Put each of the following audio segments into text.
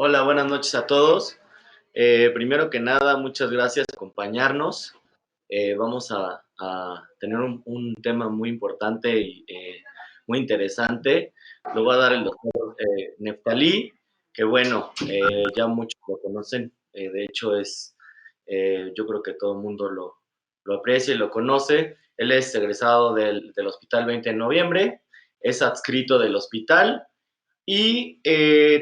Hola, buenas noches a todos. Primero que nada, muchas gracias por acompañarnos. Vamos a tener un tema muy importante y muy interesante. Lo va a dar el doctor Neftalí, que bueno, ya muchos lo conocen. De hecho, yo creo que todo el mundo lo aprecia y lo conoce. Él es egresado del Hospital 20 de Noviembre, es adscrito del hospital y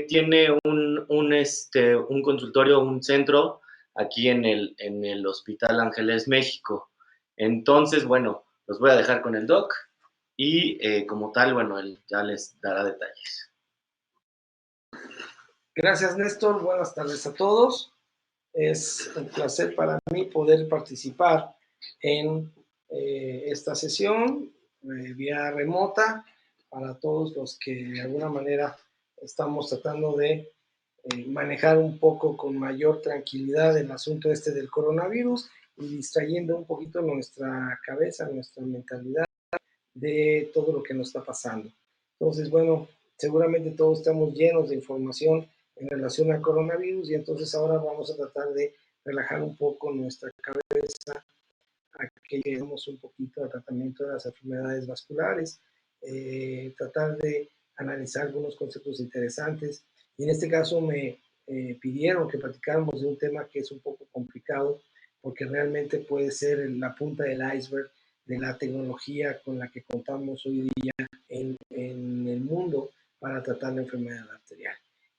tiene un consultorio, un centro aquí en el Hospital Ángeles México. Entonces, bueno, los voy a dejar con el doc y como tal, bueno, él ya les dará detalles. Gracias, Néstor. Buenas tardes a todos. Es un placer para mí poder participar en esta sesión vía remota para todos los que de alguna manera estamos tratando de manejar un poco con mayor tranquilidad el asunto del coronavirus y distrayendo un poquito nuestra cabeza, nuestra mentalidad de todo lo que nos está pasando. Entonces, bueno, seguramente todos estamos llenos de información en relación al coronavirus y entonces ahora vamos a tratar de relajar un poco nuestra cabeza a que lleguemos un poquito al tratamiento de las enfermedades vasculares, tratar de analizar algunos conceptos interesantes. Y en este caso me pidieron que platicáramos de un tema que es un poco complicado porque realmente puede ser la punta del iceberg de la tecnología con la que contamos hoy día en el mundo para tratar la enfermedad arterial.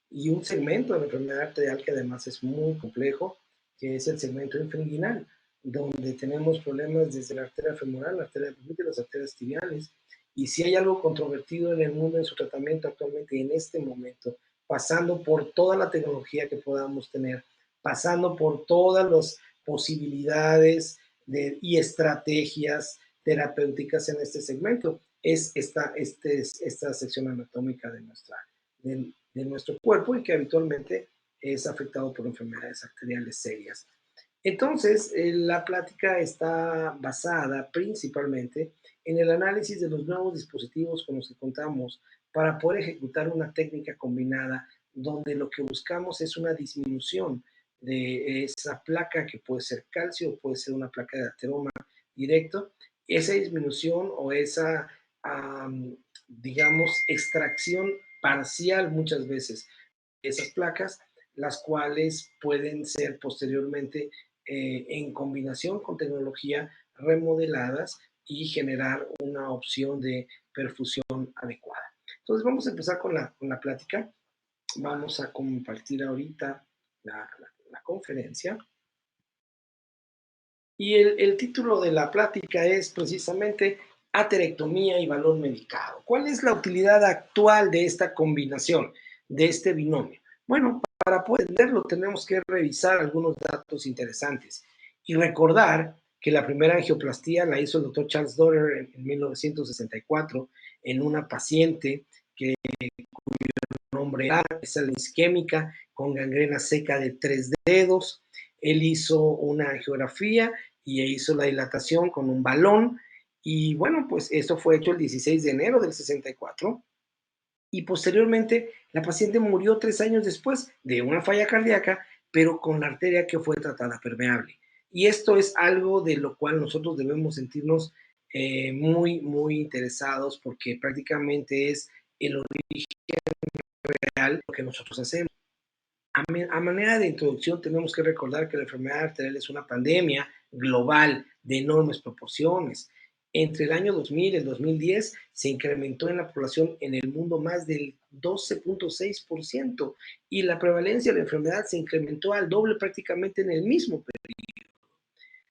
Y un segmento de la enfermedad arterial que además es muy complejo, que es el segmento inguinal, donde tenemos problemas desde la arteria femoral, la arteria pubis, las arterias tibiales. Y si hay algo controvertido en el mundo en su tratamiento actualmente, en este momento, pasando por toda la tecnología que podamos tener, pasando por todas las posibilidades y estrategias terapéuticas en este segmento, es esta sección anatómica de nuestro cuerpo y que habitualmente es afectado por enfermedades arteriales serias. Entonces, la plática está basada principalmente en el análisis de los nuevos dispositivos con los que contamos para poder ejecutar una técnica combinada donde lo que buscamos es una disminución de esa placa que puede ser calcio o puede ser una placa de ateroma directo, esa disminución o esa, digamos, extracción parcial muchas veces de esas placas, las cuales pueden ser posteriormente en combinación con tecnología remodeladas y generar una opción de perfusión adecuada. Entonces vamos a empezar con la plática. Vamos a compartir ahorita la conferencia. Y el título de la plática es precisamente aterectomía y valor medicado. ¿Cuál es la utilidad actual de esta combinación, de este binomio? Bueno, para poder entenderlo tenemos que revisar algunos datos interesantes y recordar que la primera angioplastía la hizo el doctor Charles Dotter en 1964 en una paciente cuyo nombre era esa isquémica con gangrena seca de 3 dedos. Él hizo una angiografía y hizo la dilatación con un balón y bueno, pues esto fue hecho el 16 de enero del 64 y posteriormente la paciente murió 3 años después de una falla cardíaca, pero con la arteria que fue tratada permeable. Y esto es algo de lo cual nosotros debemos sentirnos muy, muy interesados porque prácticamente es el origen real lo que nosotros hacemos. A manera de introducción tenemos que recordar que la enfermedad arterial es una pandemia global de enormes proporciones. Entre el año 2000 y el 2010 se incrementó en la población en el mundo más del 12.6% y la prevalencia de la enfermedad se incrementó al doble prácticamente en el mismo periodo.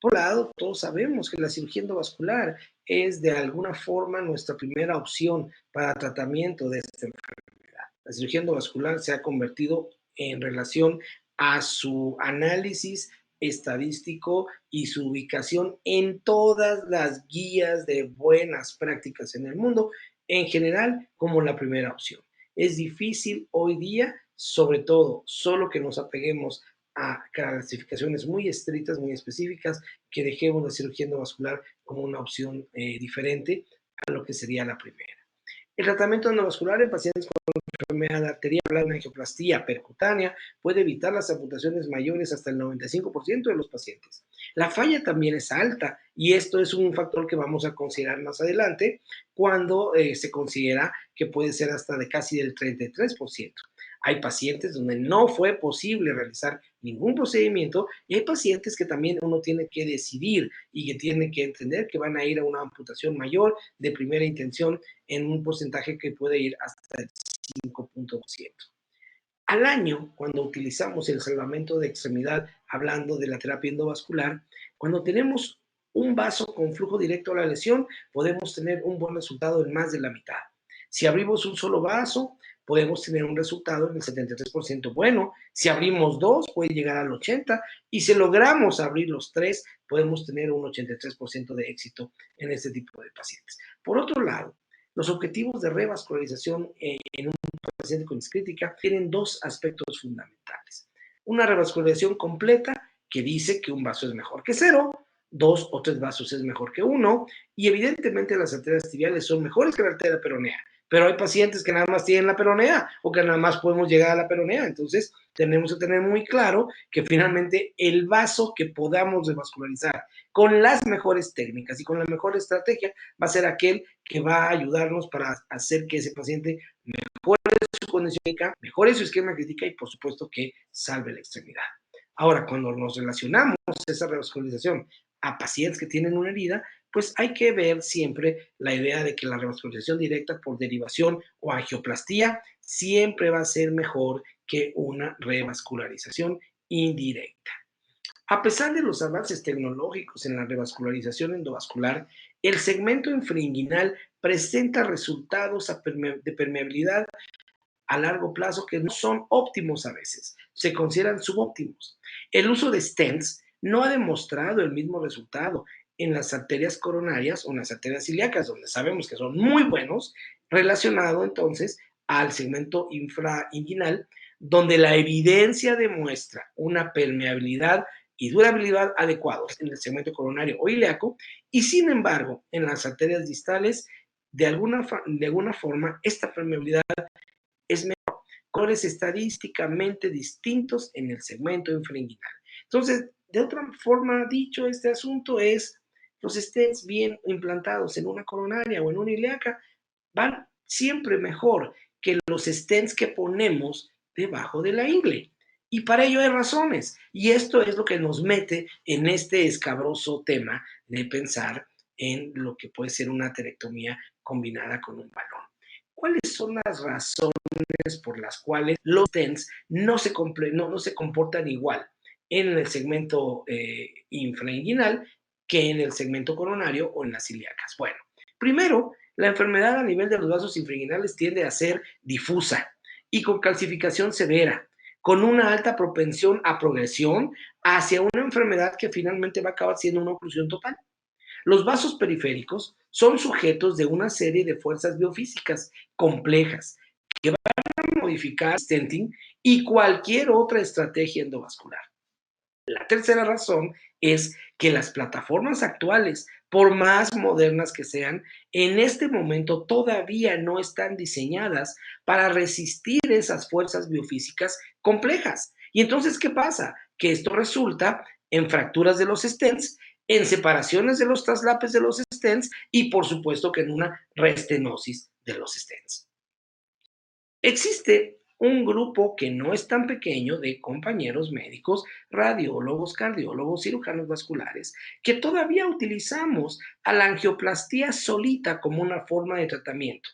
Por un lado, todos sabemos que la cirugía endovascular es de alguna forma nuestra primera opción para tratamiento de esta enfermedad. La cirugía endovascular se ha convertido en relación a su análisis estadístico y su ubicación en todas las guías de buenas prácticas en el mundo, en general como la primera opción. Es difícil hoy día, sobre todo, solo que nos apeguemos a clasificaciones muy estrictas, muy específicas, que dejemos la cirugía endovascular como una opción diferente a lo que sería la primera. El tratamiento endovascular en pacientes con enfermedad arterial, una angioplastía percutánea, puede evitar las amputaciones mayores hasta el 95% de los pacientes. La falla también es alta y esto es un factor que vamos a considerar más adelante cuando se considera que puede ser hasta de casi del 33%. Hay pacientes donde no fue posible realizar ningún procedimiento y hay pacientes que también uno tiene que decidir y que tiene que entender que van a ir a una amputación mayor de primera intención en un porcentaje que puede ir hasta el 5%. Al año, cuando utilizamos el salvamento de extremidad, hablando de la terapia endovascular, cuando tenemos un vaso con flujo directo a la lesión, podemos tener un buen resultado en más de la mitad. Si abrimos un solo vaso, podemos tener un resultado en el 73% bueno. Si abrimos dos, puede llegar al 80%. Y si logramos abrir los tres, podemos tener un 83% de éxito en este tipo de pacientes. Por otro lado, los objetivos de revascularización en un paciente con discrítica tienen dos aspectos fundamentales. Una revascularización completa que dice que un vaso es mejor que cero, dos o tres vasos es mejor que uno, y evidentemente las arterias tibiales son mejores que la arteria peronea, pero hay pacientes que nada más tienen la peronea o que nada más podemos llegar a la peronea, entonces tenemos que tener muy claro que finalmente el vaso que podamos revascularizar con las mejores técnicas y con la mejor estrategia va a ser aquel que va a ayudarnos para hacer que ese paciente mejore su condición clínica, mejore su esquema crítica y por supuesto que salve la extremidad. Ahora, cuando nos relacionamos esa revascularización a pacientes que tienen una herida, pues hay que ver siempre la idea de que la revascularización directa por derivación o angioplastía siempre va a ser mejor que una revascularización indirecta. A pesar de los avances tecnológicos en la revascularización endovascular, el segmento infrainguinal presenta resultados de permeabilidad a largo plazo que no son óptimos a veces, se consideran subóptimos. El uso de stents no ha demostrado el mismo resultado en las arterias coronarias o en las arterias ilíacas, donde sabemos que son muy buenos, relacionado entonces al segmento infrainguinal, donde la evidencia demuestra una permeabilidad y durabilidad adecuados en el segmento coronario o ilíaco, y sin embargo, en las arterias distales, de alguna forma, esta permeabilidad es mejor, colores estadísticamente distintos en el segmento infrainguinal. Entonces, de otra forma dicho, este asunto es los stents bien implantados en una coronaria o en una ilíaca van siempre mejor que los stents que ponemos debajo de la ingle. Y para ello hay razones. Y esto es lo que nos mete en este escabroso tema de pensar en lo que puede ser una aterectomía combinada con un balón. ¿Cuáles son las razones por las cuales los stents no se comportan igual en el segmento infrainguinal que en el segmento coronario o en las ilíacas? Bueno, primero, la enfermedad a nivel de los vasos infrainguinales tiende a ser difusa y con calcificación severa, con una alta propensión a progresión hacia una enfermedad que finalmente va a acabar siendo una oclusión total. Los vasos periféricos son sujetos de una serie de fuerzas biofísicas complejas que van a modificar stenting y cualquier otra estrategia endovascular. La tercera razón es que las plataformas actuales, por más modernas que sean, en este momento todavía no están diseñadas para resistir esas fuerzas biofísicas complejas. Y entonces, ¿qué pasa? Que esto resulta en fracturas de los stents, en separaciones de los traslapes de los stents y por supuesto que en una restenosis de los stents. Existe un grupo que no es tan pequeño de compañeros médicos, radiólogos, cardiólogos, cirujanos vasculares, que todavía utilizamos a la angioplastía solita como una forma de tratamiento.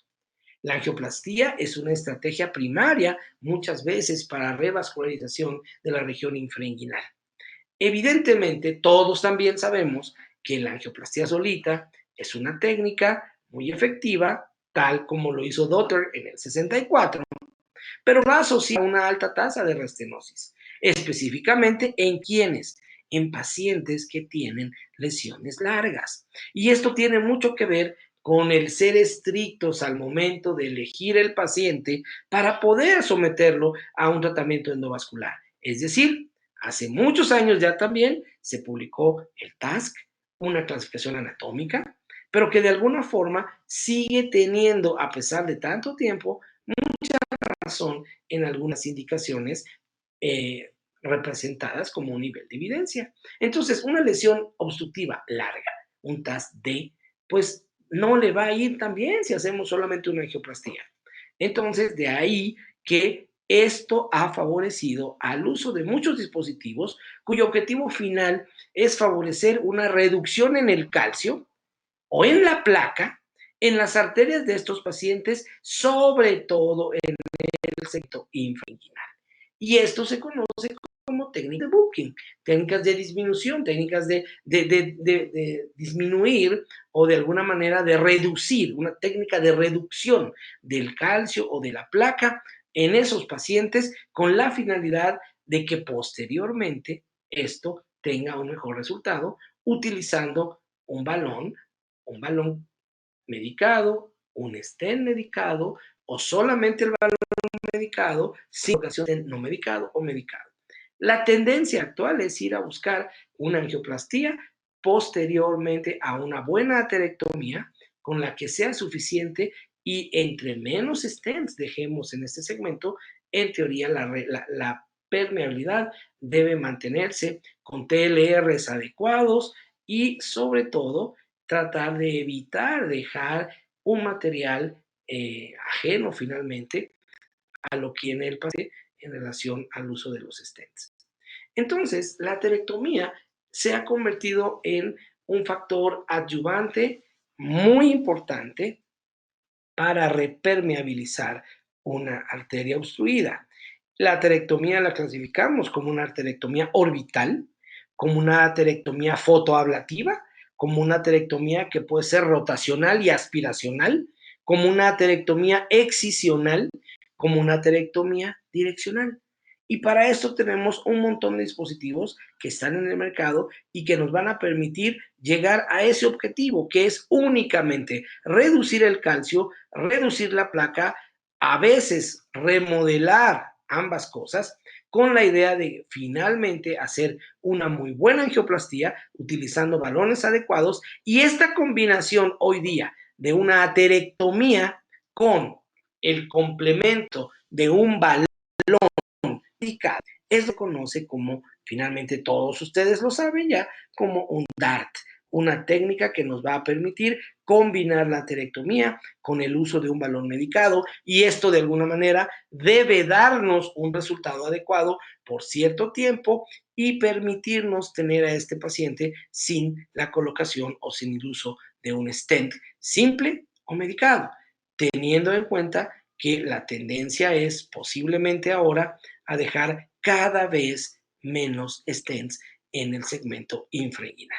La angioplastía es una estrategia primaria muchas veces para revascularización de la región infrainguinal. Evidentemente, todos también sabemos que la angioplastía solita es una técnica muy efectiva, tal como lo hizo Dotter en el 64, pero va asociada a una alta tasa de restenosis, específicamente en quienes, en pacientes que tienen lesiones largas. Y esto tiene mucho que ver con el ser estrictos al momento de elegir el paciente para poder someterlo a un tratamiento endovascular. Es decir, hace muchos años ya también se publicó el TASC, una clasificación anatómica, pero que de alguna forma sigue teniendo, a pesar de tanto tiempo, mucha razón en algunas indicaciones representadas como un nivel de evidencia. Entonces, una lesión obstructiva larga, un TAS-D, pues no le va a ir tan bien si hacemos solamente una angioplastía. Entonces, de ahí que esto ha favorecido al uso de muchos dispositivos cuyo objetivo final es favorecer una reducción en el calcio o en la placa en las arterias de estos pacientes, sobre todo en el sector infrainguinal. Y esto se conoce como técnicas de booking, técnicas de disminución, técnicas de disminuir o de alguna manera de reducir, una técnica de reducción del calcio o de la placa en esos pacientes con la finalidad de que posteriormente esto tenga un mejor resultado utilizando un balón medicado, un stent medicado o solamente el balón medicado, sin ocasión de no medicado o medicado. La tendencia actual es ir a buscar una angioplastía posteriormente a una buena aterectomía con la que sea suficiente y entre menos stents dejemos en este segmento, en teoría la permeabilidad debe mantenerse con TLRs adecuados y sobre todo tratar de evitar dejar un material ajeno finalmente a lo que en el paciente en relación al uso de los stents. Entonces, la aterectomía se ha convertido en un factor adyuvante muy importante para repermeabilizar una arteria obstruida. La aterectomía la clasificamos como una aterectomía orbital, como una aterectomía fotoablativa, como una aterectomía que puede ser rotacional y aspiracional, como una aterectomía excisional, como una aterectomía direccional. Y para esto tenemos un montón de dispositivos que están en el mercado y que nos van a permitir llegar a ese objetivo, que es únicamente reducir el calcio, reducir la placa, a veces remodelar ambas cosas, con la idea de finalmente hacer una muy buena angioplastía utilizando balones adecuados y esta combinación hoy día de una aterectomía con el complemento de un balón medicado es lo que conoce como, finalmente todos ustedes lo saben ya, como un DART, una técnica que nos va a permitir combinar la aterectomía con el uso de un balón medicado y esto de alguna manera debe darnos un resultado adecuado por cierto tiempo y permitirnos tener a este paciente sin la colocación o sin el uso de un stent simple o medicado, teniendo en cuenta que la tendencia es posiblemente ahora a dejar cada vez menos stents en el segmento infrainguinal.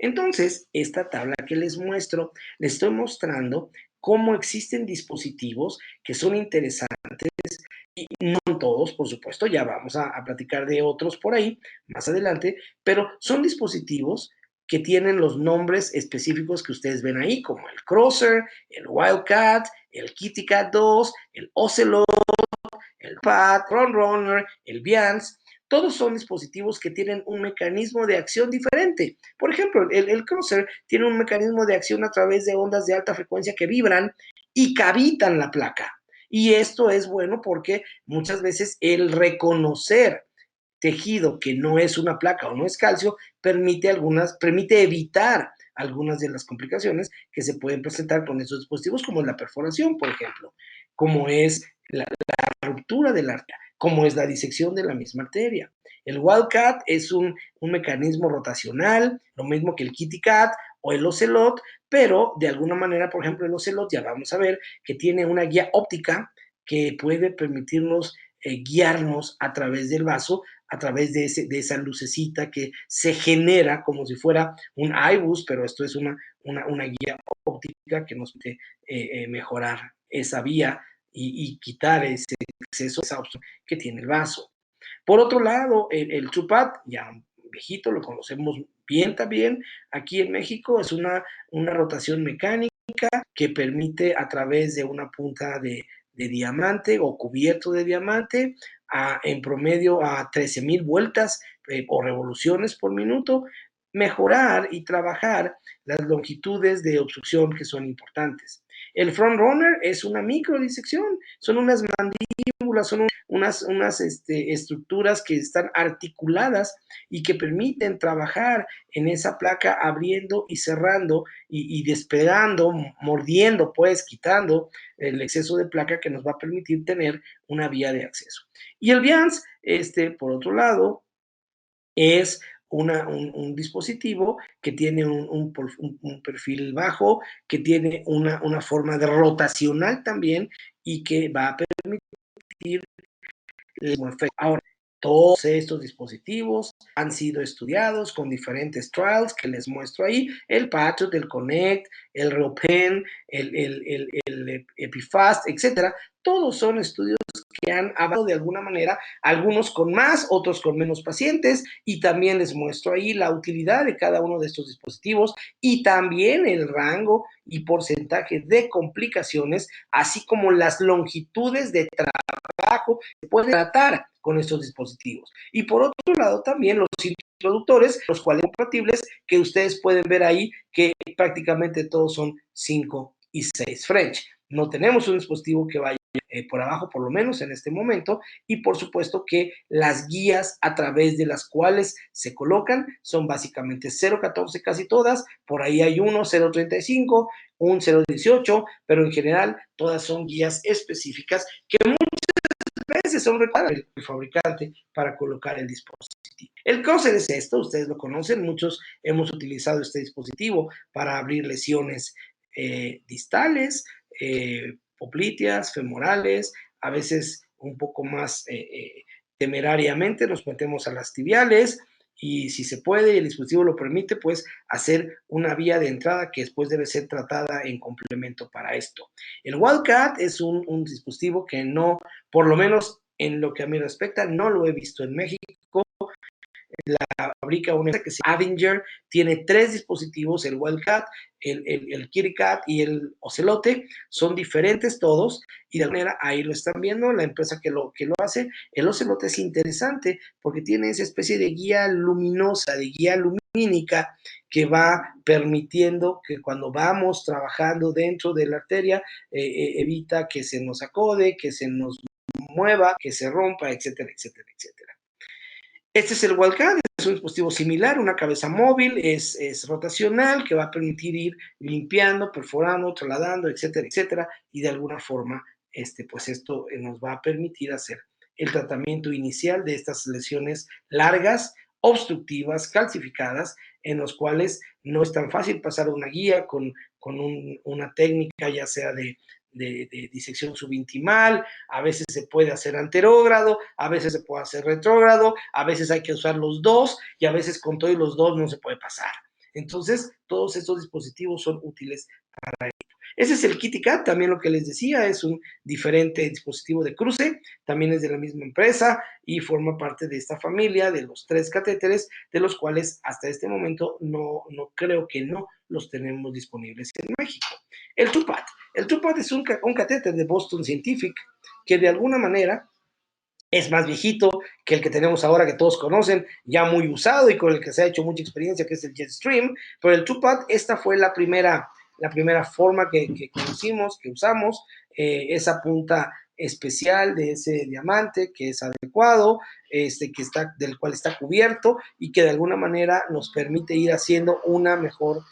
Entonces, esta tabla que les muestro, les estoy mostrando cómo existen dispositivos que son interesantes y no todos, por supuesto, ya vamos a platicar de otros por ahí más adelante, pero son dispositivos que tienen los nombres específicos que ustedes ven ahí, como el Crosser, el Wildcat, el Kitty Cat 2, el Ocelot, el Pad, Runner, el Viance, todos son dispositivos que tienen un mecanismo de acción diferente. Por ejemplo, el Crosser tiene un mecanismo de acción a través de ondas de alta frecuencia que vibran y cavitan la placa. Y esto es bueno porque muchas veces el reconocer tejido que no es una placa o no es calcio permite evitar algunas de las complicaciones que se pueden presentar con estos dispositivos, como la perforación, por ejemplo, como es la ruptura de la arteria, como es la disección de la misma arteria. El Wildcat es un mecanismo rotacional, lo mismo que el Kitty Cat o el Ocelot, pero de alguna manera, por ejemplo, el Ocelot ya vamos a ver que tiene una guía óptica que puede permitirnos guiarnos a través del vaso, a través de esa lucecita que se genera como si fuera un iBus, pero esto es una guía óptica que nos puede mejorar esa vía y quitar ese exceso, esa opción que tiene el vaso. Por otro lado, el Chupat, ya viejito, lo conocemos bien también aquí en México, es una rotación mecánica que permite a través de una punta de diamante o cubierto de diamante en promedio a 13,000 vueltas o revoluciones por minuto, mejorar y trabajar las longitudes de obstrucción que son importantes. El front runner es una microdisección, son unas mandíbulas, son unas estructuras que están articuladas y que permiten trabajar en esa placa abriendo y cerrando y despegando, mordiendo, pues quitando el exceso de placa que nos va a permitir tener una vía de acceso. Y el VIANS, por otro lado, es un dispositivo que tiene un perfil bajo, que tiene una forma de rotacional también y que va a permitir el mismo efecto. Ahora, todos estos dispositivos han sido estudiados con diferentes trials que les muestro ahí, el Patriot, el Connect, el Reopen, el EpiFast, etcétera. Todos son estudios que han avanzado de alguna manera, algunos con más, otros con menos pacientes, y también les muestro ahí la utilidad de cada uno de estos dispositivos y también el rango y porcentaje de complicaciones, así como las longitudes de trabajo que se puede tratar con estos dispositivos. Y por otro lado también los introductores, los cuales son compatibles, que ustedes pueden ver ahí que prácticamente todos son 5 y 6 French. No tenemos un dispositivo que vaya por abajo, por lo menos en este momento, y por supuesto que las guías a través de las cuales se colocan son básicamente 0.14 casi todas, por ahí hay uno 0.35, un 0.18, pero en general todas son guías específicas que veces son recuadros del fabricante para colocar el dispositivo. El cáncer es esto, ustedes lo conocen, muchos hemos utilizado este dispositivo para abrir lesiones distales, popliteas, femorales, a veces un poco más temerariamente nos metemos a las tibiales y si se puede y el dispositivo lo permite, pues hacer una vía de entrada que después debe ser tratada en complemento para esto. El Wildcat es un dispositivo que no, por lo menos en lo que a mí respecta, no lo he visto en México. La fabrica una empresa que se llama Avinger, tiene 3 dispositivos, el Wildcat, el Kitty Cat y el Ocelote, son diferentes todos y de alguna manera ahí lo están viendo, la empresa que lo hace. El Ocelote es interesante porque tiene esa especie de guía luminosa, de guía lumínica que va permitiendo que cuando vamos trabajando dentro de la arteria evita que se nos acode, que se nos mueva, que se rompa, etcétera, etcétera, etcétera. Este es el Wildcat, es un dispositivo similar, una cabeza móvil, es rotacional, que va a permitir ir limpiando, perforando, trasladando, etcétera, etcétera, y de alguna forma, pues esto nos va a permitir hacer el tratamiento inicial de estas lesiones largas, obstructivas, calcificadas, en los cuales no es tan fácil pasar una guía con una técnica, ya sea de disección subintimal, a veces se puede hacer anterógrado, a veces se puede hacer retrógrado, a veces hay que usar los dos y a veces con todos los dos no se puede pasar. Entonces, todos estos dispositivos son útiles para ello. Ese es el Kitty Cat, también lo que les decía, es un diferente dispositivo de cruce, también es de la misma empresa y forma parte de esta familia de los 3 catéteres, de los cuales hasta este momento no creo que no los tenemos disponibles en México. El TUPAT. El TUPAT es un catéter de Boston Scientific que de alguna manera es más viejito que el que tenemos ahora, que todos conocen, ya muy usado y con el que se ha hecho mucha experiencia, que es el Jetstream. Pero el TUPAT, esta fue la primera forma que conocimos, que usamos, esa punta especial de ese diamante que es adecuado, del cual está cubierto y que de alguna manera nos permite ir haciendo una mejor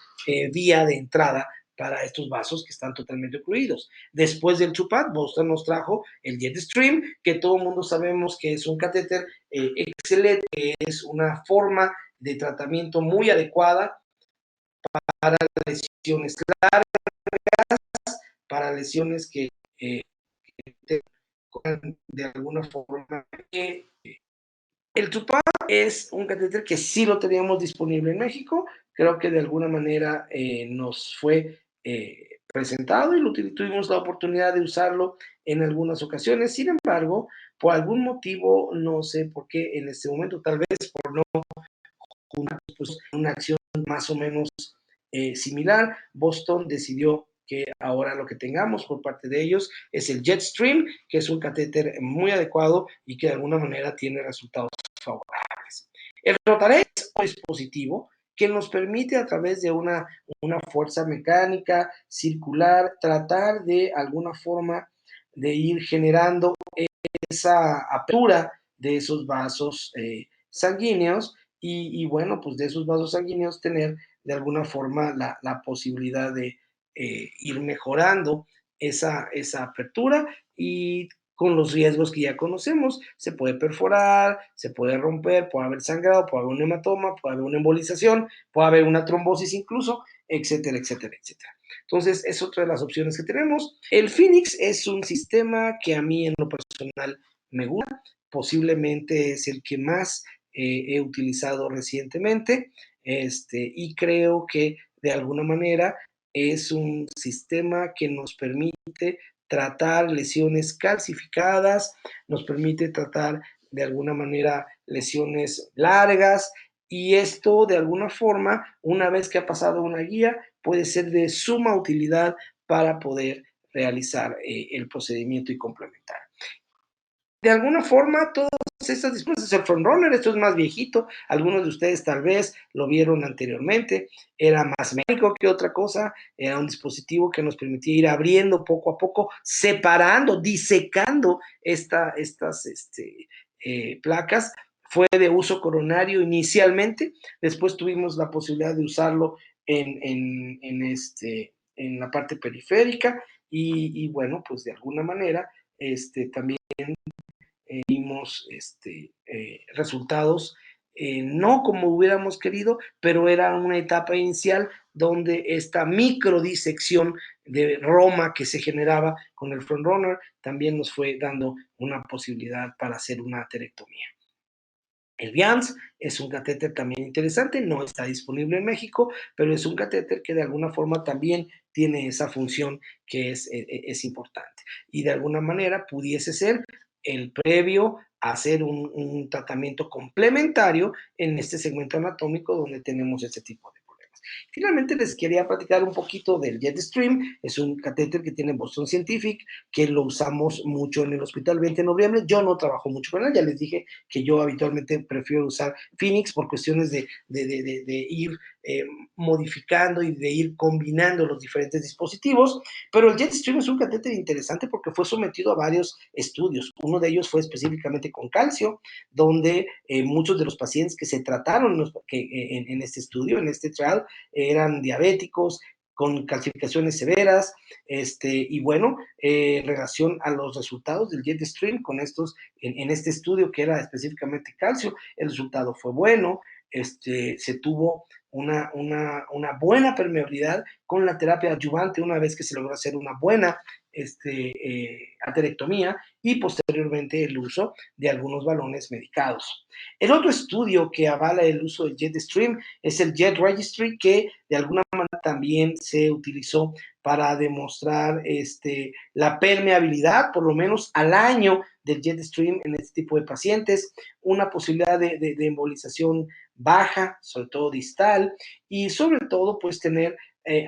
vía de entrada para estos vasos que están totalmente ocluidos. Después del TUPAT, Boston nos trajo el Jetstream, que todo el mundo sabemos que es un catéter excelente, que es una forma de tratamiento muy adecuada para lesiones largas, para lesiones que de alguna forma. El TUPAT es un catéter que sí lo teníamos disponible en México, creo que de alguna manera nos fue presentado y tuvimos la oportunidad de usarlo en algunas ocasiones. Sin embargo, por algún motivo, no sé por qué en este momento, tal vez por no juntar pues, una acción más o menos similar, Boston decidió que ahora lo que tengamos por parte de ellos es el Jetstream, que es un catéter muy adecuado y que de alguna manera tiene resultados favorables. El Rotarex es un dispositivo que nos permite a través de una fuerza mecánica circular tratar de alguna forma de ir generando esa apertura de esos vasos sanguíneos bueno, pues de esos vasos sanguíneos tener de alguna forma la posibilidad de ir mejorando esa apertura y con los riesgos que ya conocemos, se puede perforar, se puede romper, puede haber sangrado, puede haber un hematoma, puede haber una embolización, puede haber una trombosis incluso, etcétera, etcétera, etcétera. Entonces, es otra de las opciones que tenemos. El Phoenix es un sistema que a mí en lo personal me gusta, posiblemente es el que más he utilizado recientemente y creo que de alguna manera es un sistema que nos permite tratar lesiones calcificadas, nos permite tratar de alguna manera lesiones largas y esto de alguna forma, una vez que ha pasado una guía, puede ser de suma utilidad para poder realizar el procedimiento y complementar. De alguna forma, todas estas disposiciones, el frontrunner, esto es más viejito, algunos de ustedes tal vez lo vieron anteriormente, era más mecánico que otra cosa, era un dispositivo que nos permitía ir abriendo poco a poco, separando, disecando estas placas. Fue de uso coronario inicialmente, después tuvimos la posibilidad de usarlo en la parte periférica bueno, pues de alguna manera también vimos resultados no como hubiéramos querido, pero era una etapa inicial donde esta microdisección de Roma que se generaba con el frontrunner también nos fue dando una posibilidad para hacer una aterectomía. El Vians es un catéter también interesante, no está disponible en México, pero es un catéter que de alguna forma también tiene esa función que es importante. Y de alguna manera pudiese ser el previo a hacer un tratamiento complementario en este segmento anatómico donde tenemos este tipo de problemas. Finalmente les quería platicar un poquito del Jetstream, es un catéter que tiene Boston Scientific, que lo usamos mucho en el Hospital 20 de Noviembre, yo no trabajo mucho con él, ya les dije que yo habitualmente prefiero usar Phoenix por cuestiones de ir modificando y de ir combinando los diferentes dispositivos, pero el Jetstream es un catéter interesante porque fue sometido a varios estudios. Uno de ellos fue específicamente con calcio, donde muchos de los pacientes que se trataron en este estudio, en este trial, eran diabéticos, con calcificaciones severas, y bueno, en relación a los resultados del Jetstream con en este estudio que era específicamente calcio, el resultado fue bueno, se tuvo una buena permeabilidad con la terapia adyuvante una vez que se logró hacer una buena aterectomía y posteriormente el uso de algunos balones medicados. El otro estudio que avala el uso del Jetstream es el Jet Registry, que de alguna manera también se utilizó para demostrar la permeabilidad, por lo menos al año, del Jetstream en este tipo de pacientes, una posibilidad de embolización baja, sobre todo distal, y sobre todo, pues tener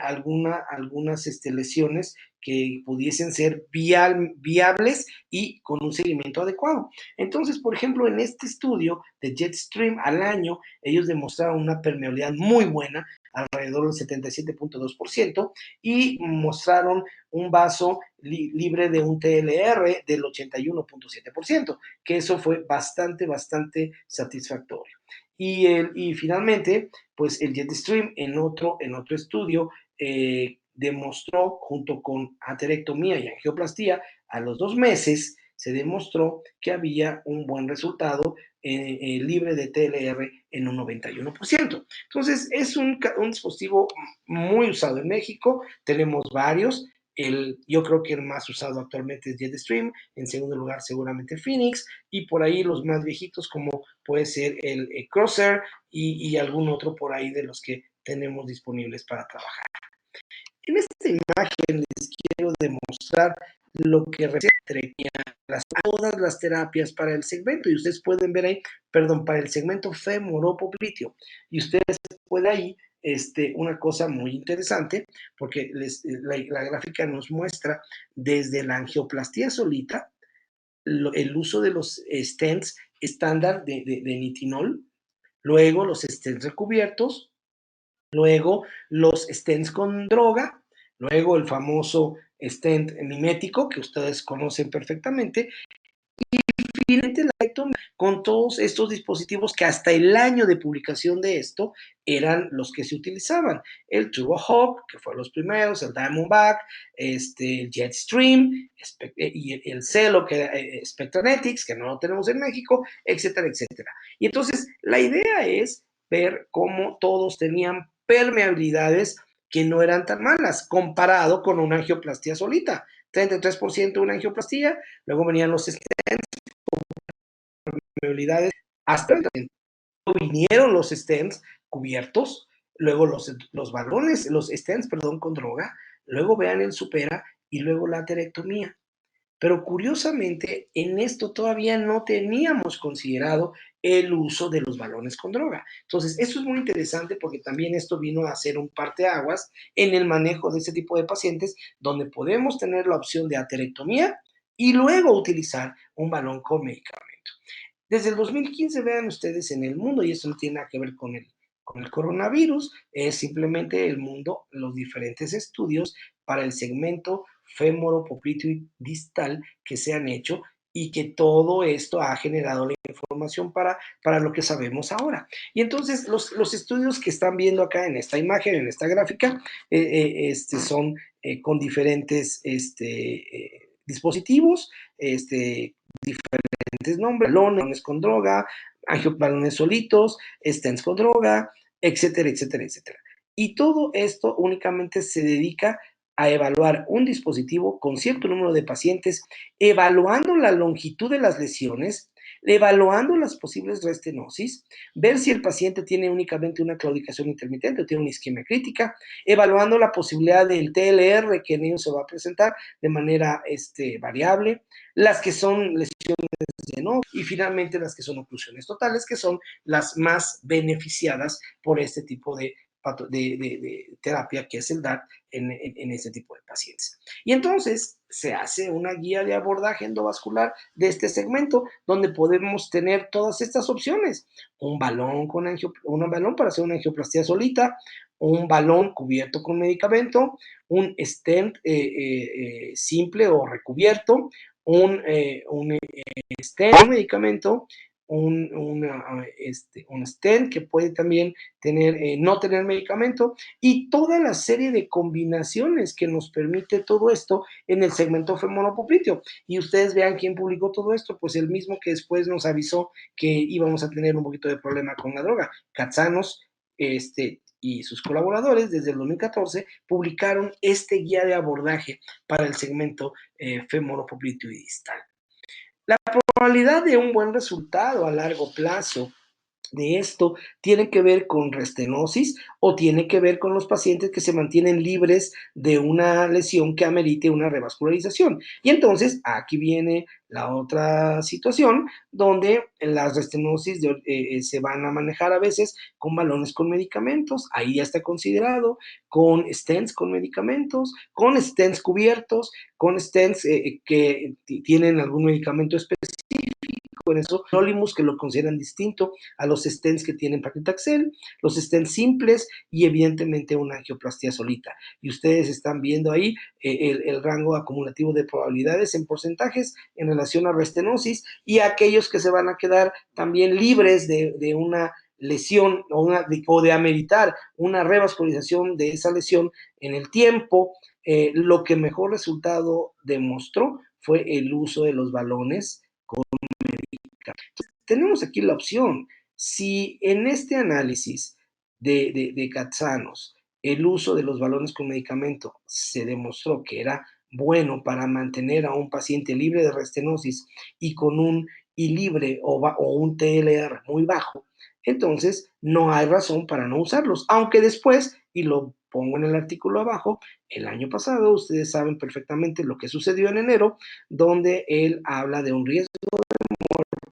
algunas lesiones que pudiesen ser viables y con un seguimiento adecuado. Entonces, por ejemplo, en este estudio de Jetstream al año, ellos demostraron una permeabilidad muy buena, alrededor del 77.2%, y mostraron un vaso libre de un TLR del 81.7%, que eso fue bastante, bastante satisfactorio. Y finalmente, pues el Jetstream en otro estudio demostró, junto con aterectomía y angioplastía, a los 2 meses se demostró que había un buen resultado libre de TLR en un 91%. Entonces, es un dispositivo muy usado en México, tenemos varios. Yo creo que el más usado actualmente es Jetstream, en segundo lugar seguramente Phoenix, y por ahí los más viejitos como puede ser el Crosser y algún otro por ahí de los que tenemos disponibles para trabajar. En esta imagen les quiero demostrar lo que representa todas las terapias para el segmento, y ustedes pueden ver ahí, perdón, para el segmento femoropopliteo, y ustedes pueden ahí una cosa muy interesante, porque la gráfica nos muestra desde la angioplastía solita, el uso de los stents estándar de nitinol, luego los stents recubiertos, luego los stents con droga, luego el famoso stent mimético que ustedes conocen perfectamente, finalmente la ectomía con todos estos dispositivos que hasta el año de publicación de esto eran los que se utilizaban. El Turbo Hawk, que fueron los primeros, el Diamondback, el Jetstream y el Celo, que era Spectranetics, que no lo tenemos en México, etcétera, etcétera. Y entonces la idea es ver cómo todos tenían permeabilidades que no eran tan malas comparado con una angioplastía solita. 33% una angioplastía, luego venían los permeabilidades hasta vinieron los stents cubiertos, luego los balones, los stents, perdón, con droga, luego vean el supera y luego la aterectomía. Pero curiosamente, en esto todavía no teníamos considerado el uso de los balones con droga. Entonces, eso es muy interesante porque también esto vino a ser un parteaguas en el manejo de ese tipo de pacientes, donde podemos tener la opción de aterectomía y luego utilizar un balón con medicamento. Desde el 2015, vean ustedes en el mundo, y esto no tiene nada que ver con el coronavirus, es simplemente el mundo, los diferentes estudios para el segmento fémoro-popliteo distal que se han hecho y que todo esto ha generado la información para lo que sabemos ahora. Y entonces los estudios que están viendo acá en esta imagen, en esta gráfica, son con diferentes dispositivos, diferentes nombres, balones con droga, angiobalones solitos, stents con droga, etcétera, etcétera, etcétera. Y todo esto únicamente se dedica a evaluar un dispositivo con cierto número de pacientes, evaluando la longitud de las lesiones, evaluando las posibles restenosis, ver si el paciente tiene únicamente una claudicación intermitente o tiene una isquemia crítica, evaluando la posibilidad del TLR que en ellos se va a presentar de manera variable, las que son lesiones de no, y finalmente las que son oclusiones totales, que son las más beneficiadas por este tipo de terapia que es el DAT en este tipo de pacientes. Y entonces se hace una guía de abordaje endovascular de este segmento donde podemos tener todas estas opciones. Un balón, un balón para hacer una angioplastía solita, un balón cubierto con medicamento, un stent simple o recubierto, un stent, un medicamento, un stent que puede también no tener medicamento y toda la serie de combinaciones que nos permite todo esto en el segmento femoropopliteo. Y ustedes vean quién publicó todo esto, pues el mismo que después nos avisó que íbamos a tener un poquito de problema con la droga, Katsanos, y sus colaboradores desde el 2014 publicaron este guía de abordaje para el segmento femoropopliteo y distal. La probabilidad de un buen resultado a largo plazo de esto tiene que ver con restenosis o tiene que ver con los pacientes que se mantienen libres de una lesión que amerite una revascularización. Y entonces aquí viene la otra situación donde las restenosis se van a manejar a veces con balones con medicamentos, ahí ya está considerado, con stents con medicamentos, con stents cubiertos, con stents que tienen algún medicamento específico. Con eso, Nolimus, que lo consideran distinto a los stents que tienen paclitaxel, los stents simples y evidentemente una angioplastía solita. Y ustedes están viendo ahí el rango acumulativo de probabilidades en porcentajes en relación a restenosis y aquellos que se van a quedar también libres de una lesión o de ameritar una revascularización de esa lesión en el tiempo. Lo que mejor resultado demostró fue el uso de los balones con tenemos aquí la opción. Si en este análisis de Katsanos el uso de los balones con medicamento se demostró que era bueno para mantener a un paciente libre de restenosis y con un I libre o un TLR muy bajo, entonces no hay razón para no usarlos, aunque después, y lo pongo en el artículo abajo, el año pasado ustedes saben perfectamente lo que sucedió en enero, donde él habla de un riesgo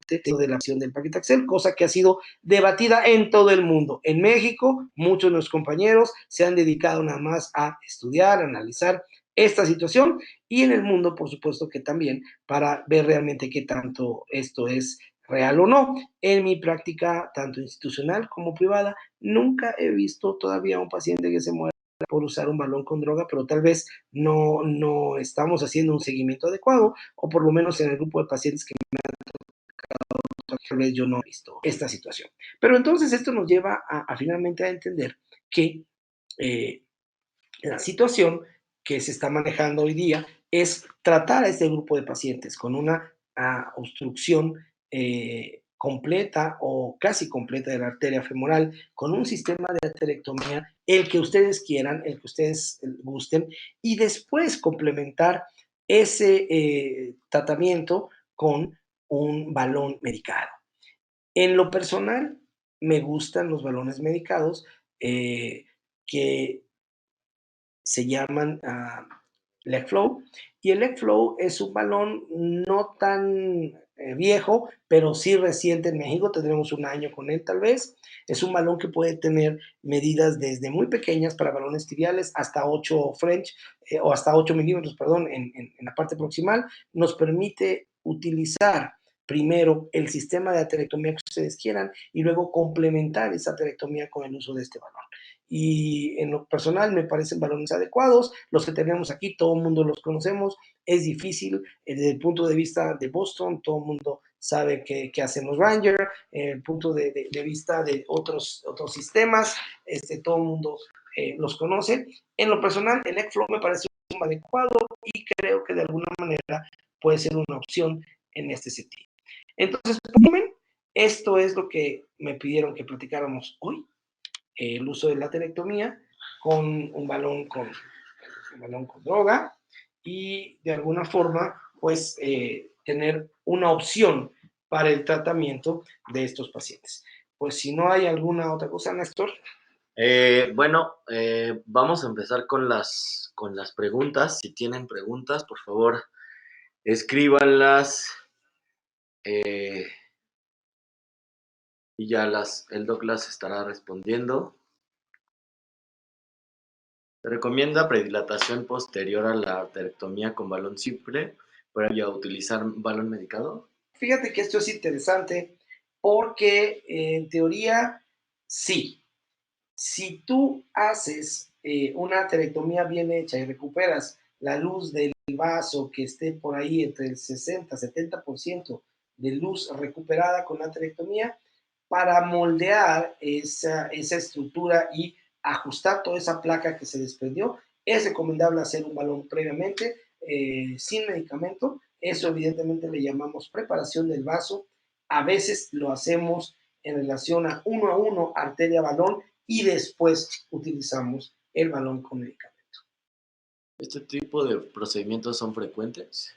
de la acción del paclitaxel, cosa que ha sido debatida en todo el mundo. En México, muchos de nuestros compañeros se han dedicado nada más a estudiar, a analizar esta situación y en el mundo, por supuesto que también, para ver realmente qué tanto esto es real o no. En mi práctica, tanto institucional como privada, nunca he visto todavía un paciente que se muera por usar un balón con droga, pero tal vez no estamos haciendo un seguimiento adecuado, o por lo menos en el grupo de pacientes que tal vez yo no he visto esta situación. Pero entonces esto nos lleva a finalmente a entender que eh, la situación que se está manejando hoy día es tratar a este grupo de pacientes con una obstrucción completa o casi completa de la arteria femoral, con un sistema de aterectomía, el que ustedes quieran, el que ustedes gusten, y después complementar ese tratamiento con un balón medicado. En lo personal, me gustan los balones medicados que se llaman leg flow, y el leg flow es un balón no tan viejo, pero sí reciente en México, tendremos un año con él tal vez. Es un balón que puede tener medidas desde muy pequeñas para balones tibiales hasta 8 French, o hasta 8 milímetros, perdón, en la parte proximal. Nos permite utilizar primero el sistema de aterectomía que ustedes quieran y luego complementar esa aterectomía con el uso de este balón. Y en lo personal me parecen balones adecuados. Los que tenemos aquí, todo el mundo los conocemos. Es difícil desde el punto de vista de Boston, todo el mundo sabe que hacemos Ranger, el punto de vista de otros sistemas, todo el mundo los conoce. En lo personal, el ECFlow me parece un adecuado y creo que de alguna manera puede ser una opción en este sentido. Entonces, esto es lo que me pidieron que platicáramos hoy, el uso de la aterectomía con un balón con droga y de alguna forma, pues, tener una opción para el tratamiento de estos pacientes. Pues si no hay alguna otra cosa, Néstor. Vamos a empezar con las preguntas. Si tienen preguntas, por favor, escríbanlas y ya el doc las estará respondiendo. Se recomienda predilatación posterior a la aterectomía con balón simple para utilizar balón medicado. Fíjate que esto es interesante porque en teoría sí. Si tú haces una aterectomía bien hecha y recuperas la luz del vaso que esté por ahí entre el 60-70% de luz recuperada con la aterectomía, para moldear esa estructura y ajustar toda esa placa que se desprendió, es recomendable hacer un balón previamente sin medicamento. Eso evidentemente le llamamos preparación del vaso. A veces lo hacemos en relación a uno, arteria-balón, y después utilizamos el balón con medicamento. ¿Este tipo de procedimientos son frecuentes?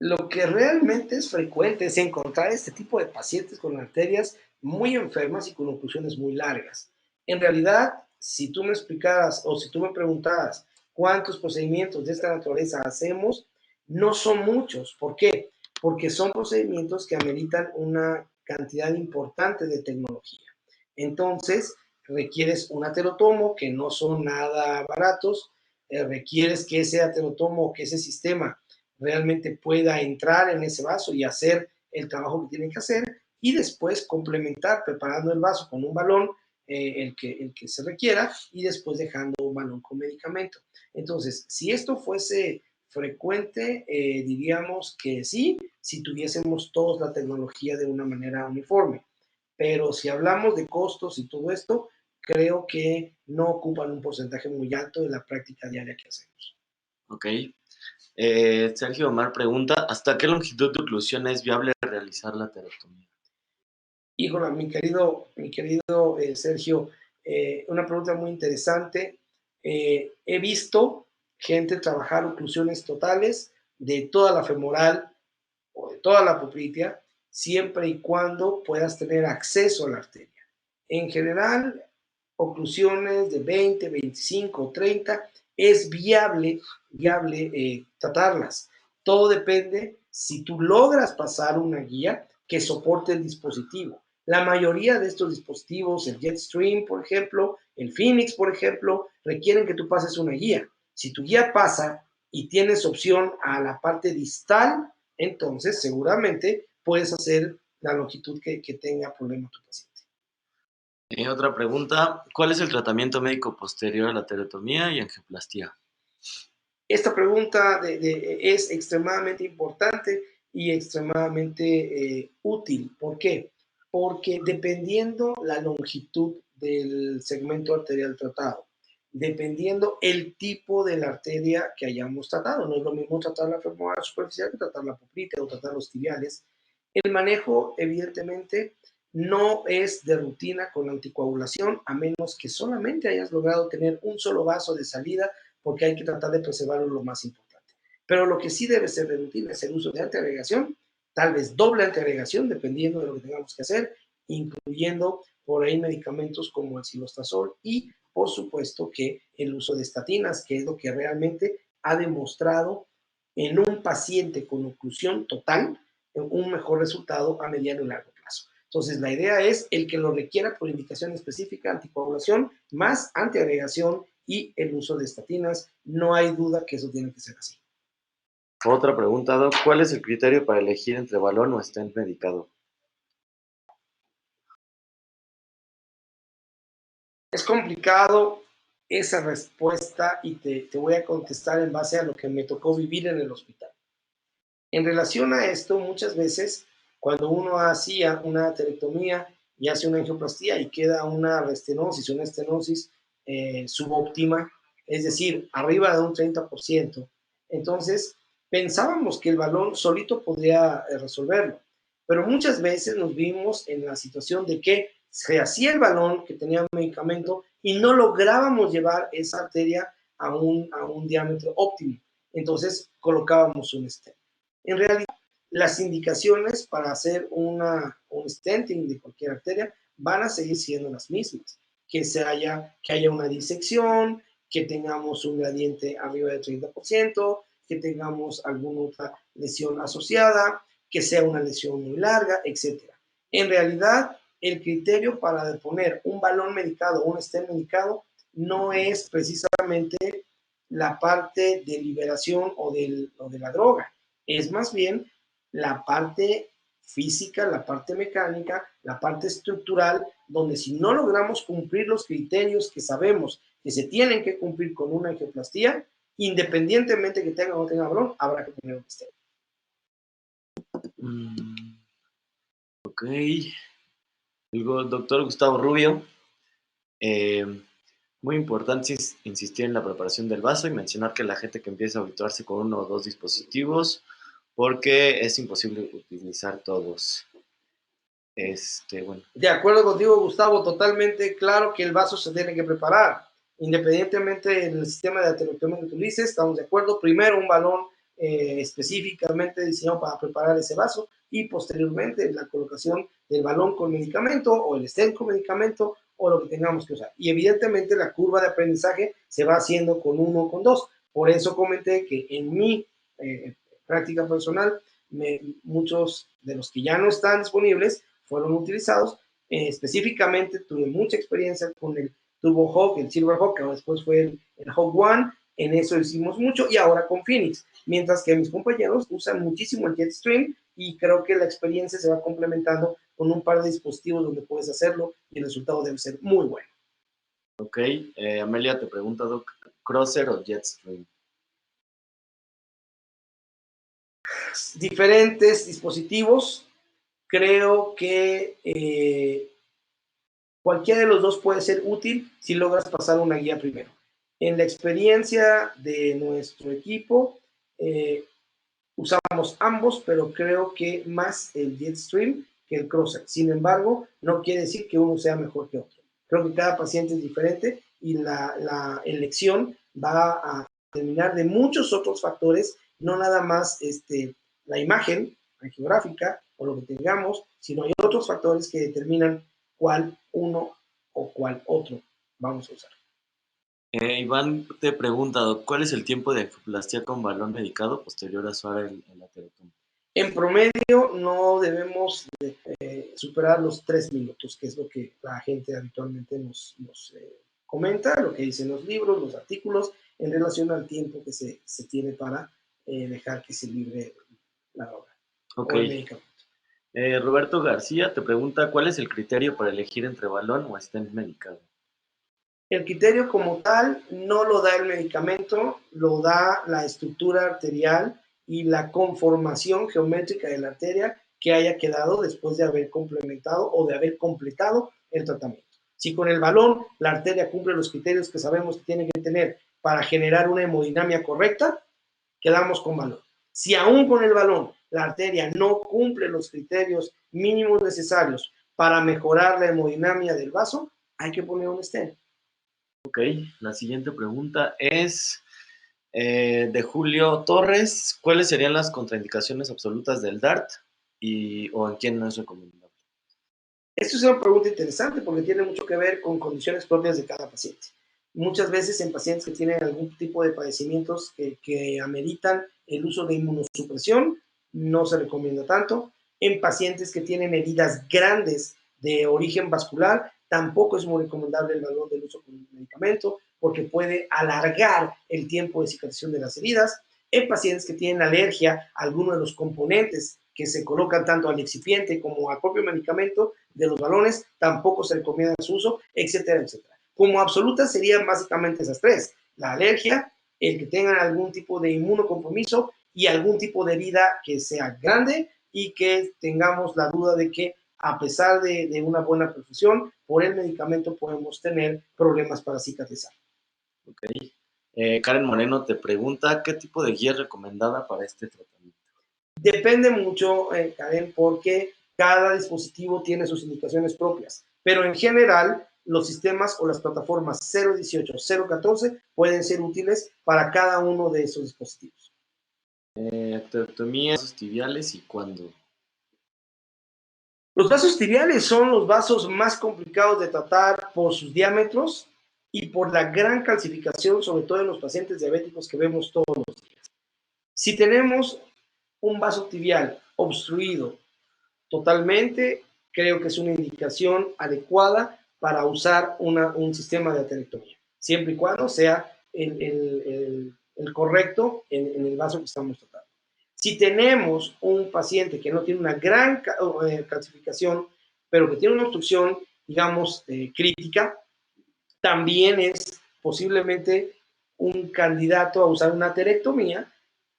Lo que realmente es frecuente es encontrar este tipo de pacientes con arterias muy enfermas y con oclusiones muy largas. En realidad, si tú me explicaras o si tú me preguntaras cuántos procedimientos de esta naturaleza hacemos, no son muchos. ¿Por qué? Porque son procedimientos que ameritan una cantidad importante de tecnología. Entonces, requieres un aterotomo, que no son nada baratos, requieres que ese aterotomo, que ese sistema realmente pueda entrar en ese vaso y hacer el trabajo que tiene que hacer, y después complementar preparando el vaso con un balón, el que se requiera, y después dejando un balón con medicamento. Entonces, si esto fuese frecuente, diríamos que sí, si tuviésemos todos la tecnología de una manera uniforme. Pero si hablamos de costos y todo esto, creo que no ocupan un porcentaje muy alto de la práctica diaria que hacemos. Ok. Sergio Omar pregunta, ¿hasta qué longitud de oclusión es viable realizar la aterectomía? Híjole, mi querido Sergio, una pregunta muy interesante. He visto gente trabajar oclusiones totales de toda la femoral o de toda la poplitea, siempre y cuando puedas tener acceso a la arteria. En general, oclusiones de 20, 25 o 30 es viable tratarlas. Todo depende si tú logras pasar una guía que soporte el dispositivo. La mayoría de estos dispositivos, el Jetstream, por ejemplo, el Phoenix, por ejemplo, requieren que tú pases una guía. Si tu guía pasa y tienes opción a la parte distal, entonces seguramente puedes hacer la longitud que tenga problema tu paciente. Otra pregunta, ¿cuál es el tratamiento médico posterior a la esterectomía y angioplastía? Esta pregunta es extremadamente importante y extremadamente útil. ¿Por qué? Porque dependiendo la longitud del segmento arterial tratado, dependiendo el tipo de la arteria que hayamos tratado, no es lo mismo tratar la femoral superficial que tratar la poplítea o tratar los tibiales, el manejo evidentemente no es de rutina con anticoagulación, a menos que solamente hayas logrado tener un solo vaso de salida, porque hay que tratar de preservarlo lo más importante. Pero lo que sí debe ser de rutina es el uso de antiagregación, tal vez doble antiagregación, dependiendo de lo que tengamos que hacer, incluyendo por ahí medicamentos como el silostazol y, por supuesto, que el uso de estatinas, que es lo que realmente ha demostrado en un paciente con oclusión total un mejor resultado a mediano y largo plazo. Entonces, la idea es el que lo requiera por indicación específica, anticoagulación, más antiagregación y el uso de estatinas. No hay duda que eso tiene que ser así. Otra pregunta, Doc, ¿cuál es el criterio para elegir entre balón o stent medicado? Es complicado esa respuesta y te voy a contestar en base a lo que me tocó vivir en el hospital. En relación a esto, muchas veces cuando uno hacía una atelectomía y hace una angioplastía y queda una restenosis, una estenosis subóptima, es decir, arriba de un 30%, entonces pensábamos que el balón solito podría resolverlo, pero muchas veces nos vimos en la situación de que se hacía el balón que tenía un medicamento y no lográbamos llevar esa arteria a un diámetro óptimo. Entonces colocábamos un stent. En realidad, las indicaciones para hacer un stenting de cualquier arteria van a seguir siendo las mismas. Que haya una disección, que tengamos un gradiente arriba del 30%, que tengamos alguna otra lesión asociada, que sea una lesión muy larga, etc. En realidad, el criterio para poner un balón medicado o un stent medicado no es precisamente la parte de liberación o de la droga, es más bien la parte física, la parte mecánica, la parte estructural, donde si no logramos cumplir los criterios que sabemos que se tienen que cumplir con una angioplastía, independientemente que tenga o no tenga balón, habrá que poner un stent. Ok. El doctor Gustavo Rubio. Eh, Muy importante insistir en la preparación del vaso y mencionar que la gente que empieza a habituarse con uno o dos dispositivos porque es imposible utilizar todos. Bueno. De acuerdo contigo, Gustavo, totalmente claro que el vaso se tiene que preparar. Independientemente del sistema de aterotoma que utilices, estamos de acuerdo. Primero un balón específicamente diseñado para preparar ese vaso y posteriormente la colocación del balón con medicamento o el stent con medicamento o lo que tengamos que usar. Y evidentemente la curva de aprendizaje se va haciendo con uno o con dos. Por eso comenté que en mi práctica personal, muchos de los que ya no están disponibles fueron utilizados. Específicamente tuve mucha experiencia con el Turbo Hawk, el Silver Hawk, que después fue el Hawk One, en eso hicimos mucho, y ahora con Phoenix, mientras que mis compañeros usan muchísimo el Jetstream y creo que la experiencia se va complementando con un par de dispositivos donde puedes hacerlo y el resultado debe ser muy bueno. Ok, Amelia te pregunta, Doc, ¿Crosser o Jetstream? Diferentes dispositivos, creo que cualquiera de los dos puede ser útil si logras pasar una guía primero. En la experiencia de nuestro equipo, usamos ambos, pero creo que más el Jetstream que el Crosser. Sin embargo, no quiere decir que uno sea mejor que otro. Creo que cada paciente es diferente y la elección va a determinar de muchos otros factores, no nada más la imagen geográfica o lo que tengamos, sino hay otros factores que determinan cuál uno o cuál otro vamos a usar. Iván te pregunta, Doc, ¿cuál es el tiempo de angioplastía con balón medicado posterior a usar el aterotomo? En promedio no debemos superar los 3 minutos, que es lo que la gente habitualmente nos comenta, lo que dicen los libros, los artículos, en relación al tiempo que se tiene para dejar que se libre la droga Ok. o el medicamento. Roberto García te pregunta, ¿cuál es el criterio para elegir entre balón o stent medicado? El criterio como tal no lo da el medicamento, lo da la estructura arterial y la conformación geométrica de la arteria que haya quedado después de haber complementado o de haber completado el tratamiento. Si con el balón la arteria cumple los criterios que sabemos que tiene que tener para generar una hemodinamia correcta, quedamos con balón. Si aún con el balón la arteria no cumple los criterios mínimos necesarios para mejorar la hemodinamia del vaso, hay que poner un stent. Ok, la siguiente pregunta es de Julio Torres. ¿Cuáles serían las contraindicaciones absolutas del DART o en quién no es recomendable? Esto es una pregunta interesante porque tiene mucho que ver con condiciones propias de cada paciente. Muchas veces en pacientes que tienen algún tipo de padecimientos que ameritan el uso de inmunosupresión, no se recomienda tanto. En pacientes que tienen heridas grandes de origen vascular, tampoco es muy recomendable el valor del uso con medicamento porque puede alargar el tiempo de cicatrización de las heridas. En pacientes que tienen alergia a alguno de los componentes que se colocan tanto al excipiente como al propio medicamento de los balones, tampoco se recomienda su uso, etcétera, etcétera. Como absolutas serían básicamente esas tres: la alergia, el que tengan algún tipo de inmunocompromiso y algún tipo de herida que sea grande y que tengamos la duda de que a pesar de una buena perfusión, por el medicamento podemos tener problemas para cicatrizar. Ok. Karen Moreno te pregunta, ¿qué tipo de guía es recomendada para este tratamiento? Depende mucho, Karen, porque cada dispositivo tiene sus indicaciones propias, pero en general los sistemas o las plataformas 018, 014 pueden ser útiles para cada uno de esos dispositivos. Ectotomías tibiales y cuándo. Los vasos tibiales son los vasos más complicados de tratar por sus diámetros y por la gran calcificación, sobre todo en los pacientes diabéticos que vemos todos los días. Si tenemos un vaso tibial obstruido totalmente, creo que es una indicación adecuada para usar un sistema de aterectomía, siempre y cuando sea el correcto en el vaso que estamos tratando. Si tenemos un paciente que no tiene una gran calcificación, pero que tiene una obstrucción, digamos, crítica, también es posiblemente un candidato a usar una aterectomía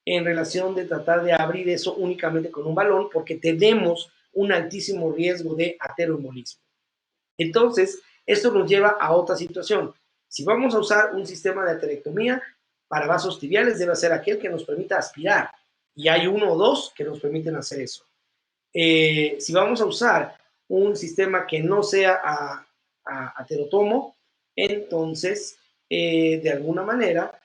en relación de tratar de abrir eso únicamente con un balón, porque tenemos un altísimo riesgo de ateroembolismo. Entonces, esto nos lleva a otra situación. Si vamos a usar un sistema de aterectomía para vasos tibiales, debe ser aquel que nos permita aspirar. Y hay uno o dos que nos permiten hacer eso. Si vamos a usar un sistema que no sea aterotomo, entonces, de alguna manera,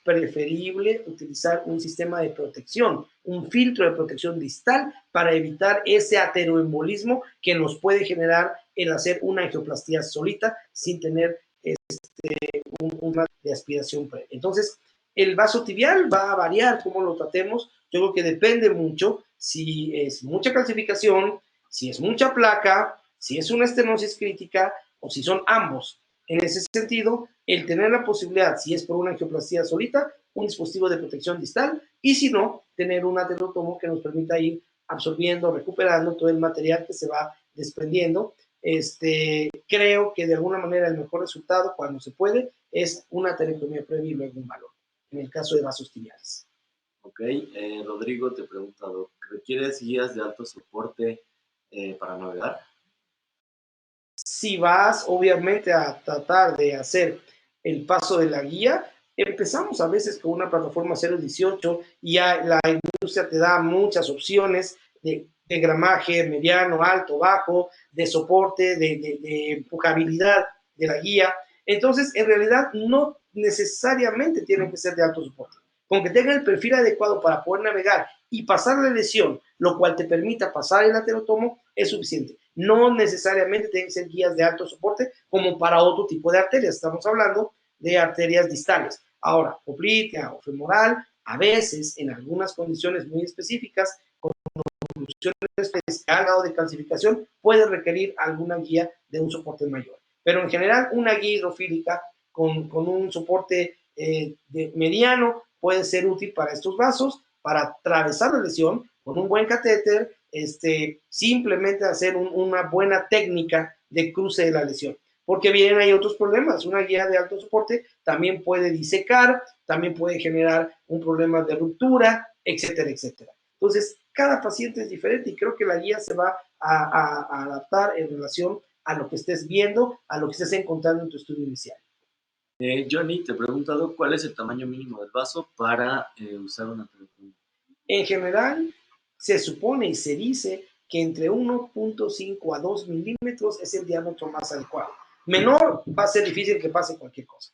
preferible utilizar un sistema de protección, un filtro de protección distal para evitar ese ateroembolismo que nos puede generar el hacer una angioplastía solita sin tener una de aspiración previa. Entonces, el vaso tibial va a variar cómo lo tratemos. Yo creo que depende mucho si es mucha calcificación, si es mucha placa, si es una estenosis crítica o si son ambos. En ese sentido, el tener la posibilidad, si es por una angioplastía solita, un dispositivo de protección distal, y si no, tener un aterotomo que nos permita ir absorbiendo, recuperando todo el material que se va desprendiendo. Creo que de alguna manera el mejor resultado, cuando se puede, es una aterectomía previa y luego un balón, en el caso de vasos tibiales. Ok, Rodrigo te pregunta, ¿requieres guías de alto soporte para navegar? Si vas obviamente a tratar de hacer el paso de la guía, empezamos a veces con una plataforma 018 y ya la industria te da muchas opciones de gramaje mediano, alto, bajo, de soporte, de empujabilidad de la guía. Entonces, en realidad, no necesariamente tienen que ser de alto soporte. Con que tenga el perfil adecuado para poder navegar y pasar la lesión, lo cual te permita pasar el aterotomo, es suficiente. No necesariamente tienen que ser guías de alto soporte como para otro tipo de arterias. Estamos hablando de arterias distales. Ahora, oblitea o femoral, a veces, en algunas condiciones muy específicas, con condiciones de grado de calcificación, puede requerir alguna guía de un soporte mayor. Pero en general, una guía hidrofílica con un soporte mediano puede ser útil para estos vasos, para atravesar la lesión con un buen catéter, simplemente hacer una buena técnica de cruce de la lesión. Porque bien hay otros problemas. Una guía de alto soporte también puede disecar, también puede generar un problema de ruptura, etcétera, etcétera. Entonces, cada paciente es diferente y creo que la guía se va a adaptar en relación a lo que estés viendo, a lo que estés encontrando en tu estudio inicial. Johnny, te he preguntado cuál es el tamaño mínimo del vaso para usar una telefonía. En general, se supone y se dice que entre 1.5 a 2 milímetros es el diámetro más adecuado. Menor va a ser difícil que pase cualquier cosa.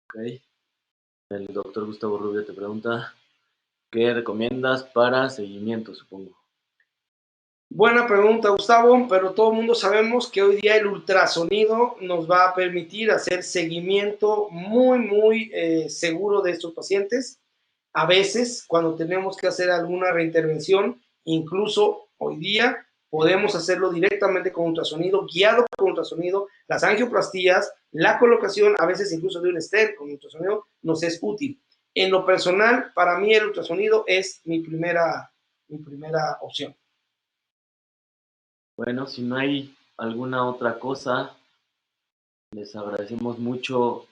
Ok. El doctor Gustavo Rubio te pregunta, ¿qué recomiendas para seguimiento, supongo? Buena pregunta, Gustavo, pero todo el mundo sabemos que hoy día el ultrasonido nos va a permitir hacer seguimiento muy seguro de estos pacientes. A veces, cuando tenemos que hacer alguna reintervención, incluso hoy día podemos hacerlo directamente con ultrasonido, guiado por ultrasonido. Las angioplastías, la colocación, a veces incluso de un stent con ultrasonido, nos es útil. En lo personal, para mí el ultrasonido es mi primera opción. Bueno, si no hay alguna otra cosa, les agradecemos mucho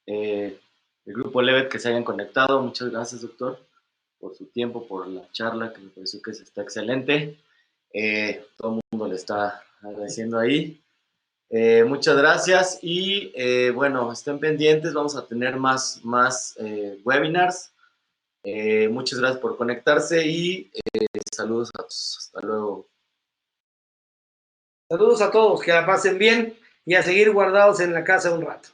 el grupo Levet que se hayan conectado. Muchas gracias, doctor, por su tiempo, por la charla, que me pareció que está excelente. Todo el mundo le está agradeciendo ahí. Muchas gracias y bueno, estén pendientes, vamos a tener más webinars. Muchas gracias por conectarse y saludos a todos. Hasta luego. Saludos a todos, que la pasen bien y a seguir guardados en la casa un rato.